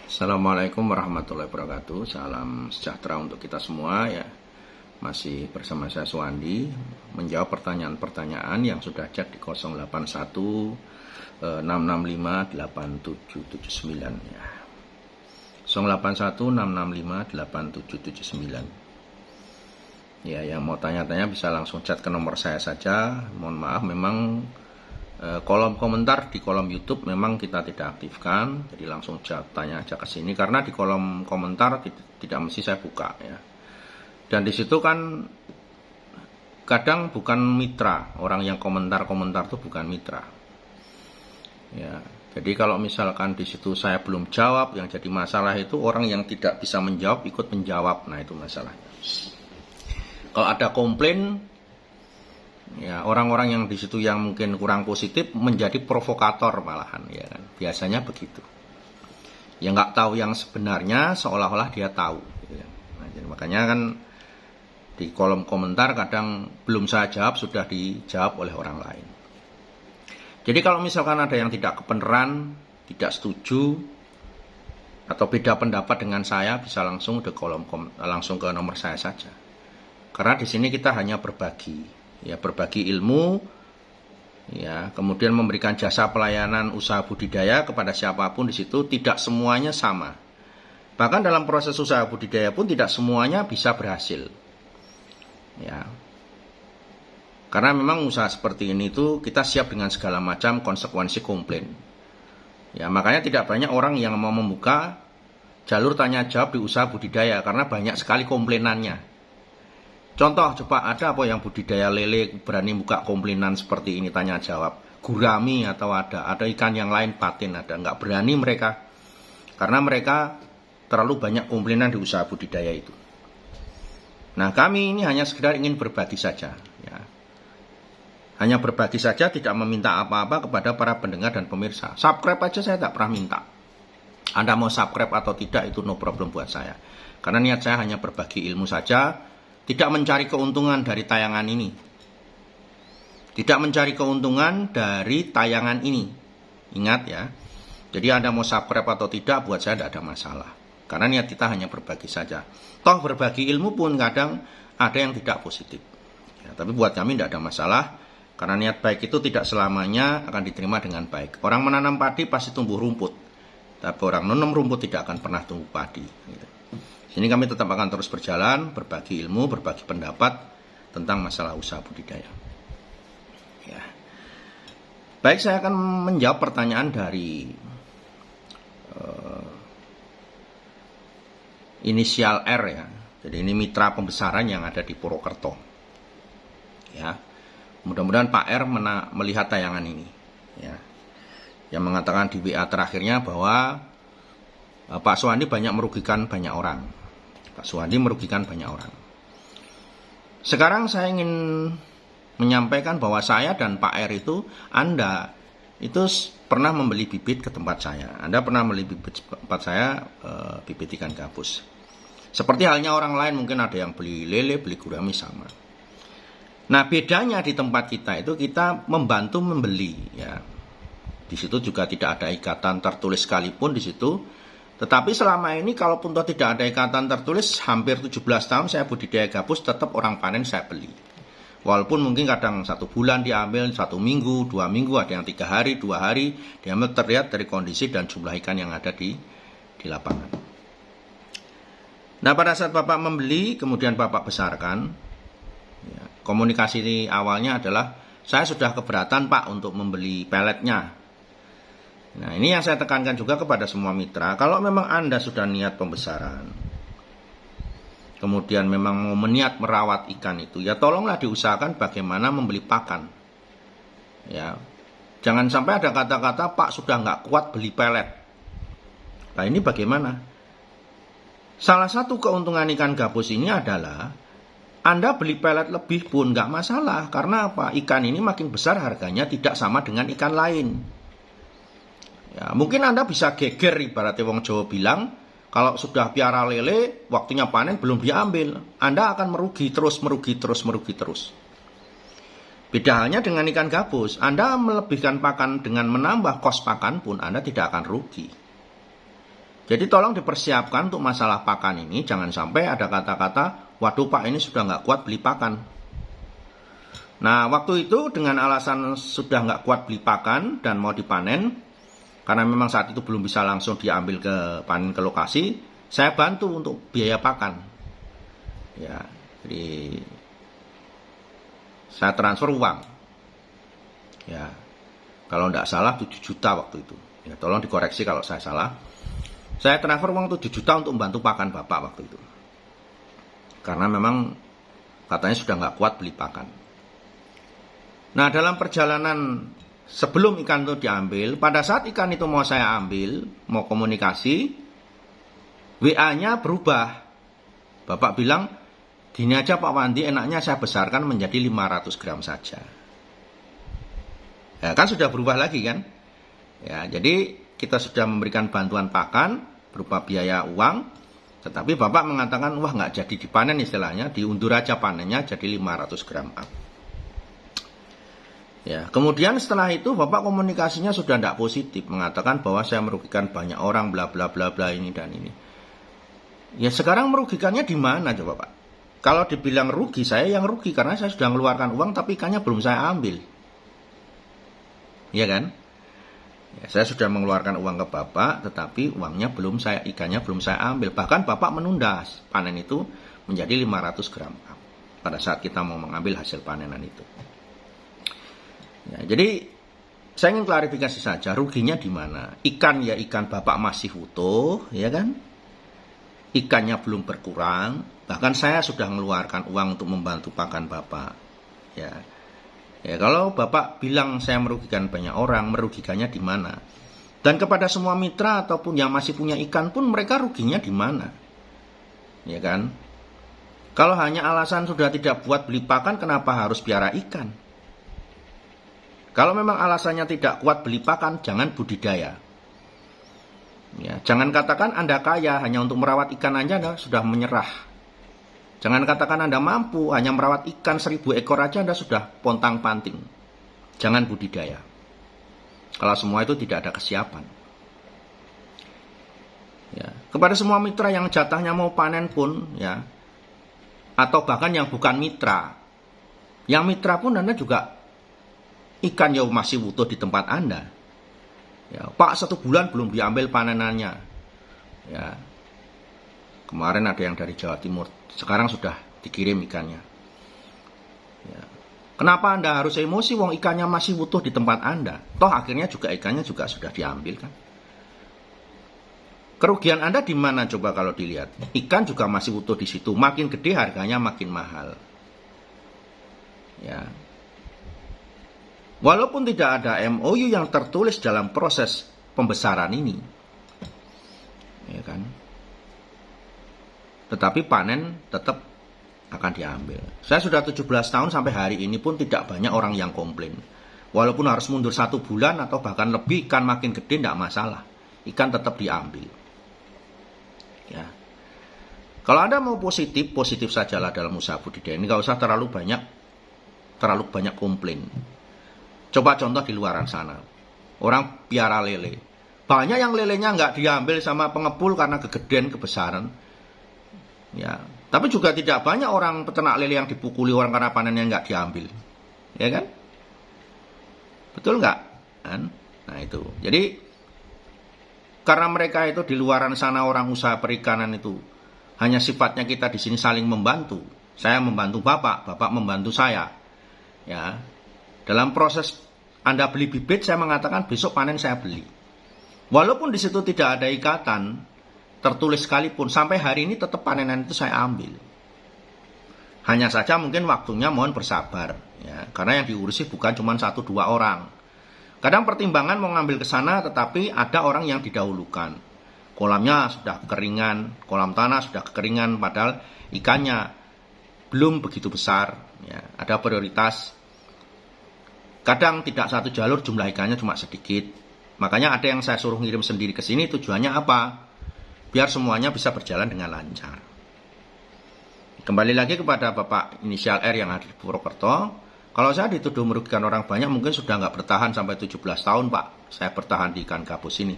Assalamualaikum warahmatullahi wabarakatuh. Salam sejahtera untuk kita semua ya. Masih bersama saya Suwandi menjawab pertanyaan-pertanyaan yang sudah chat di 081 665 8779 ya. 081 665 8779. Ya, yang mau tanya-tanya bisa langsung chat ke nomor saya saja. Mohon maaf memang kolom komentar di kolom YouTube memang kita tidak aktifkan, jadi langsung tanya aja ke sini karena di kolom komentar tidak mesti saya buka ya. Dan di situ kan kadang bukan mitra, orang yang komentar-komentar itu bukan mitra. Ya, jadi kalau misalkan di situ saya belum jawab, yang jadi masalah itu orang yang tidak bisa menjawab ikut menjawab, nah itu masalahnya. Kalau ada komplain, ya orang-orang yang di situ yang mungkin kurang positif menjadi provokator malahan ya kan, biasanya begitu ya, nggak tahu yang sebenarnya seolah-olah dia tahu gitu ya. Nah, jadi makanya kan di kolom komentar kadang belum saya jawab sudah dijawab oleh orang lain. Jadi kalau misalkan ada yang tidak kebenaran, tidak setuju atau beda pendapat dengan saya, bisa langsung ke langsung ke nomor saya saja, karena di sini kita hanya berbagi ya, berbagi ilmu ya, kemudian memberikan jasa pelayanan usaha budidaya kepada siapapun. Di situ tidak semuanya sama, bahkan dalam proses usaha budidaya pun tidak semuanya bisa berhasil ya, karena memang usaha seperti ini itu kita siap dengan segala macam konsekuensi komplain ya. Makanya tidak banyak orang yang mau membuka jalur tanya jawab di usaha budidaya karena banyak sekali komplainannya. Contoh, coba ada apa yang budidaya lele berani buka komplainan seperti ini, tanya jawab, gurami atau ada ikan yang lain patin, ada, nggak berani mereka, karena mereka terlalu banyak komplainan di usaha budidaya itu. Nah, kami ini hanya sekedar ingin berbagi saja ya. Hanya berbagi saja, tidak meminta apa-apa kepada para pendengar dan pemirsa. Subscribe aja saya tak pernah minta. Anda mau subscribe atau tidak itu no problem buat saya, karena niat saya hanya berbagi ilmu saja, tidak mencari keuntungan dari tayangan ini. Tidak mencari keuntungan dari tayangan ini. Ingat ya. Jadi Anda mau subscribe atau tidak buat saya tidak ada masalah, karena niat kita hanya berbagi saja. Toh berbagi ilmu pun kadang ada yang tidak positif ya, tapi buat kami tidak ada masalah, karena niat baik itu tidak selamanya akan diterima dengan baik. Orang menanam padi pasti tumbuh rumput, tapi orang menanam rumput tidak akan pernah tumbuh padi gitu. Ini kami tetap akan terus berjalan, berbagi ilmu, berbagi pendapat tentang masalah usaha budidaya. Ya. Baik, saya akan menjawab pertanyaan dari inisial R ya. Jadi ini mitra pembesaran yang ada di Purwokerto. Ya. Mudah-mudahan Pak R melihat tayangan ini. Ya. Yang mengatakan di WA terakhirnya bahwa Pak Suwandi banyak merugikan banyak orang. Pak Suwandi merugikan banyak orang. Sekarang saya ingin menyampaikan bahwa saya dan Pak R itu, Anda itu pernah membeli bibit ke tempat saya. Anda pernah membeli bibit tempat saya, bibit ikan gabus. Seperti halnya orang lain, mungkin ada yang beli lele, beli gurami sama. Nah, bedanya di tempat kita itu kita membantu membeli ya. Di situ juga tidak ada ikatan tertulis sekalipun di situ. Tetapi selama ini kalaupun tidak ada ikatan tertulis, hampir 17 tahun saya budidaya gabus, tetap orang panen saya beli. Walaupun mungkin kadang 1 bulan diambil, 1 minggu, 2 minggu, ada yang 3 hari, 2 hari diambil, terlihat dari kondisi dan jumlah ikan yang ada di lapangan. Nah, pada saat Bapak membeli, kemudian Bapak besarkan ya, komunikasi awalnya adalah saya sudah keberatan Pak untuk membeli peletnya. Nah, ini yang saya tekankan juga kepada semua mitra. Kalau memang Anda sudah niat pembesaran, kemudian memang mau meniat merawat ikan itu, ya tolonglah diusahakan bagaimana membeli pakan. Ya, jangan sampai ada kata-kata Pak sudah nggak kuat beli pelet. Nah, ini bagaimana? Salah satu keuntungan ikan gabus ini adalah Anda beli pelet lebih pun nggak masalah. Karena apa? Ikan ini makin besar harganya tidak sama dengan ikan lain. Ya, mungkin Anda bisa geger, ibaratnya wong Jawa bilang, kalau sudah piara lele, waktunya panen belum diambil, Anda akan merugi terus. Beda halnya dengan ikan gabus, Anda melebihkan pakan dengan menambah kos pakan pun Anda tidak akan rugi. Jadi tolong dipersiapkan untuk masalah pakan ini, jangan sampai ada kata-kata, waduh Pak ini sudah nggak kuat beli pakan. Nah waktu itu dengan alasan sudah nggak kuat beli pakan dan mau dipanen, karena memang saat itu belum bisa langsung diambil ke panen ke lokasi, saya bantu untuk biaya pakan. Ya, jadi saya transfer uang. Ya, kalau tidak salah 7 juta waktu itu. Ya, tolong dikoreksi kalau saya salah. Saya transfer uang 7 juta untuk membantu pakan Bapak waktu itu. Karena memang katanya sudah nggak kuat beli pakan. Nah, dalam perjalanan sebelum ikan itu diambil, pada saat ikan itu mau saya ambil, mau komunikasi, WA-nya berubah. Bapak bilang, gini aja Pak Wandi, enaknya saya besarkan menjadi 500 gram saja. Ya, kan sudah berubah lagi kan? Ya, jadi kita sudah memberikan bantuan pakan berupa biaya uang, tetapi Bapak mengatakan, wah nggak jadi dipanen istilahnya, diundur aja panennya jadi 500 gram up. Ya, kemudian setelah itu Bapak komunikasinya sudah tidak positif, mengatakan bahwa saya merugikan banyak orang, bla bla bla bla ini dan ini. Ya sekarang merugikannya di mana coba Pak? Kalau dibilang rugi, saya yang rugi karena saya sudah mengeluarkan uang tapi ikannya belum saya ambil. Iya kan? Ya, saya sudah mengeluarkan uang ke Bapak, tetapi ikannya belum saya ambil. Bahkan Bapak menunda panen itu menjadi 500 gram pada saat kita mau mengambil hasil panenan itu. Ya, jadi saya ingin klarifikasi saja, ruginya di mana? Ikan ya ikan Bapak masih utuh, ya kan? Ikannya belum berkurang, bahkan saya sudah mengeluarkan uang untuk membantu pakan Bapak. Ya, ya kalau Bapak bilang saya merugikan banyak orang, merugikannya di mana? Dan kepada semua mitra ataupun yang masih punya ikan pun mereka ruginya di mana? Ya kan? Kalau hanya alasan sudah tidak buat beli pakan, kenapa harus piara ikan? Kalau memang alasannya tidak kuat beli pakan, jangan budidaya. Ya, jangan katakan Anda kaya hanya untuk merawat ikan aja Anda sudah menyerah. Jangan katakan Anda mampu hanya merawat ikan 1000 ekor aja Anda sudah pontang-panting. Jangan budidaya. Kalau semua itu tidak ada kesiapan. Ya, kepada semua mitra yang jatahnya mau panen pun, ya, atau bahkan yang bukan mitra, yang mitra pun Anda juga ikan yang masih utuh di tempat Anda. Ya, Pak 1 bulan belum diambil panenannya. Ya, kemarin ada yang dari Jawa Timur, sekarang sudah dikirim ikannya. Ya. Kenapa Anda harus emosi wong ikannya masih utuh di tempat Anda? Toh akhirnya juga ikannya juga sudah diambil kan? Kerugian Anda di mana coba kalau dilihat? Ikan juga masih utuh di situ, makin gede harganya makin mahal. Ya. Walaupun tidak ada MOU yang tertulis dalam proses pembesaran ini, ya kan? Tetapi panen tetap akan diambil. Saya sudah 17 tahun sampai hari ini pun tidak banyak orang yang komplain. Walaupun harus mundur 1 bulan atau bahkan lebih, ikan makin gede tidak masalah. Ikan tetap diambil. Ya. Kalau Anda mau positif, positif sajalah dalam usaha budidaya. Ini nggak usah terlalu banyak komplain. Coba contoh di luaran sana, orang piara lele, banyak yang lelenya nggak diambil sama pengepul karena kegedean kebesaran, ya. Tapi juga tidak banyak orang peternak lele yang dipukuli orang karena panennya nggak diambil, ya kan? Betul nggak? Nah itu, jadi karena mereka itu di luaran sana orang usaha perikanan itu hanya sifatnya kita di sini saling membantu. Saya membantu Bapak, Bapak membantu saya, ya. Dalam proses Anda beli bibit, saya mengatakan besok panen saya beli. Walaupun di situ tidak ada ikatan tertulis sekalipun, sampai hari ini tetap panenan itu saya ambil. Hanya saja mungkin waktunya mohon bersabar, ya, karena yang diurusi bukan cuma 1-2 orang. Kadang pertimbangan mau ngambil ke sana, tetapi ada orang yang didahulukan. Kolamnya sudah kekeringan, kolam tanah sudah kekeringan, padahal ikannya belum begitu besar. Ya, ada prioritas. Kadang tidak satu jalur, jumlah ikannya cuma sedikit. Makanya ada yang saya suruh ngirim sendiri ke sini, tujuannya apa? Biar semuanya bisa berjalan dengan lancar. Kembali lagi kepada Bapak inisial R yang ada di Purwokerto. Kalau saya dituduh merugikan orang banyak, mungkin sudah nggak bertahan sampai 17 tahun Pak. Saya bertahan di ikan gabus ini.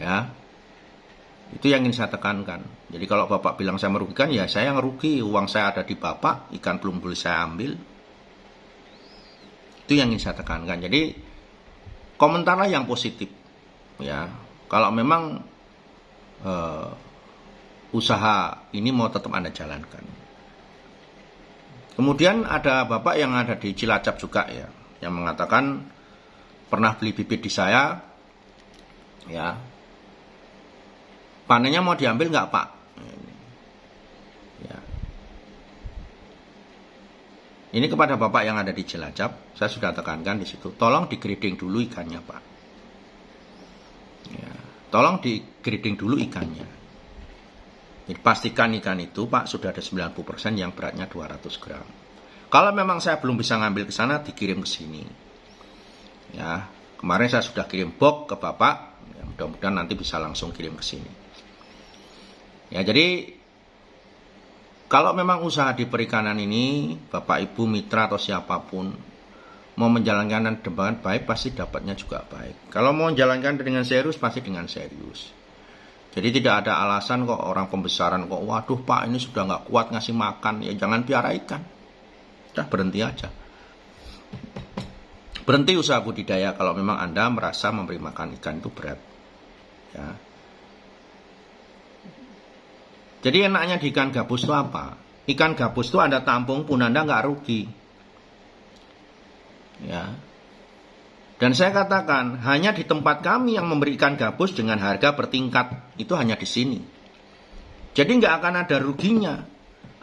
Ya. Itu yang ingin saya tekankan. Jadi kalau Bapak bilang saya merugikan, ya saya yang rugi. Uang saya ada di Bapak, ikan belum boleh saya ambil. Itu yang ingin saya tekankan. Jadi komentarlah yang positif. Ya, kalau memang usaha ini mau tetap Anda jalankan. Kemudian ada Bapak yang ada di Cilacap juga ya, yang mengatakan pernah beli bibit di saya, ya, panennya mau diambil nggak Pak? Ya. Ini kepada Bapak yang ada di Cilacap, saya sudah tekankan di situ, tolong di-grading dulu ikannya Pak. Ya. Tolong di-grading dulu ikannya. Jadi pastikan ikan itu Pak sudah ada 90% yang beratnya 200 gram. Kalau memang saya belum bisa ngambil ke sana, dikirim ke sini. Ya, kemarin saya sudah kirim box ke Bapak, ya, mudah-mudahan nanti bisa langsung kirim ke sini. Ya, jadi kalau memang usaha di perikanan ini, Bapak Ibu mitra atau siapapun mau menjalankan dengan baik, pasti dapatnya juga baik. Kalau mau menjalankan dengan serius, pasti dengan serius. Jadi tidak ada alasan kok orang pembesaran kok, waduh Pak ini sudah nggak kuat ngasih makan, ya jangan piara ikan. Udah berhenti aja. Berhenti usaha budidaya kalau memang Anda merasa memberi makan ikan itu berat. Ya. Jadi enaknya di ikan gabus itu apa? Ikan gabus itu Anda tampung pun Anda nggak rugi. Ya. Dan saya katakan, hanya di tempat kami yang memberi ikan gabus dengan harga bertingkat. Itu hanya di sini. Jadi nggak akan ada ruginya.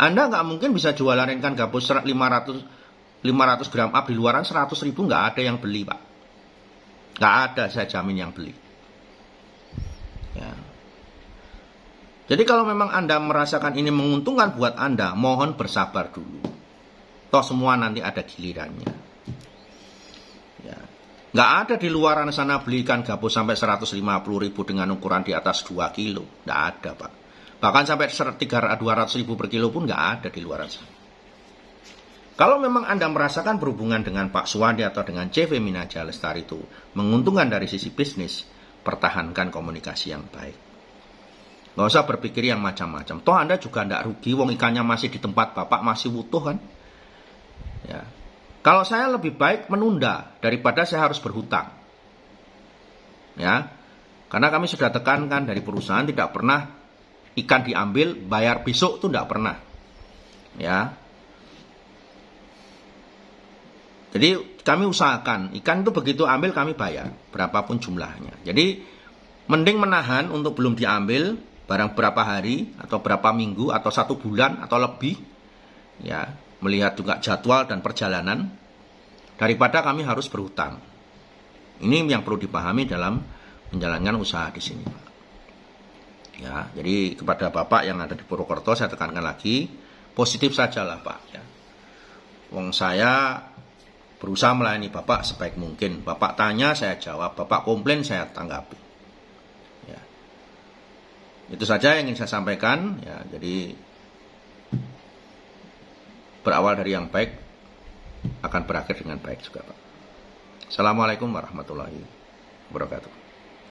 Anda nggak mungkin bisa jualan ikan gabus 500 gram up di luaran 100 ribu, nggak ada yang beli Pak. Nggak ada, saya jamin yang beli. Ya. Jadi kalau memang Anda merasakan ini menguntungkan buat Anda, mohon bersabar dulu. Toh semua nanti ada gilirannya. Ya. Nggak ada di luaran sana beli ikan gabus sampai 150 ribu dengan ukuran di atas 2 kilo. Nggak ada Pak. Bahkan sampai 200 ribu per kilo pun nggak ada di luaran sana. Kalau memang Anda merasakan berhubungan dengan Pak Suwandi atau dengan CV Minaja Lestari itu menguntungkan dari sisi bisnis, pertahankan komunikasi yang baik. Nggak usah berpikir yang macam-macam. Toh Anda juga nggak rugi, wong ikannya masih di tempat Bapak, masih utuh kan. Ya. Kalau saya lebih baik menunda daripada saya harus berhutang. Ya. Karena kami sudah tekankan dari perusahaan tidak pernah ikan diambil, bayar besok itu tidak pernah. Ya. Jadi kami usahakan ikan itu begitu ambil kami bayar berapapun jumlahnya. Jadi mending menahan untuk belum diambil barang berapa hari atau berapa minggu atau 1 bulan atau lebih, ya, melihat juga jadwal dan perjalanan daripada kami harus berhutang. Ini yang perlu dipahami dalam menjalankan usaha di sini. Ya, jadi kepada Bapak yang ada di Purwokerto saya tekankan lagi, positif sajalah Pak. Ya. Wong saya berusaha melayani Bapak sebaik mungkin. Bapak tanya, saya jawab. Bapak komplain, saya tanggapi. Ya. Itu saja yang ingin saya sampaikan. Ya, jadi berawal dari yang baik akan berakhir dengan baik juga Pak. Assalamualaikum warahmatullahi wabarakatuh.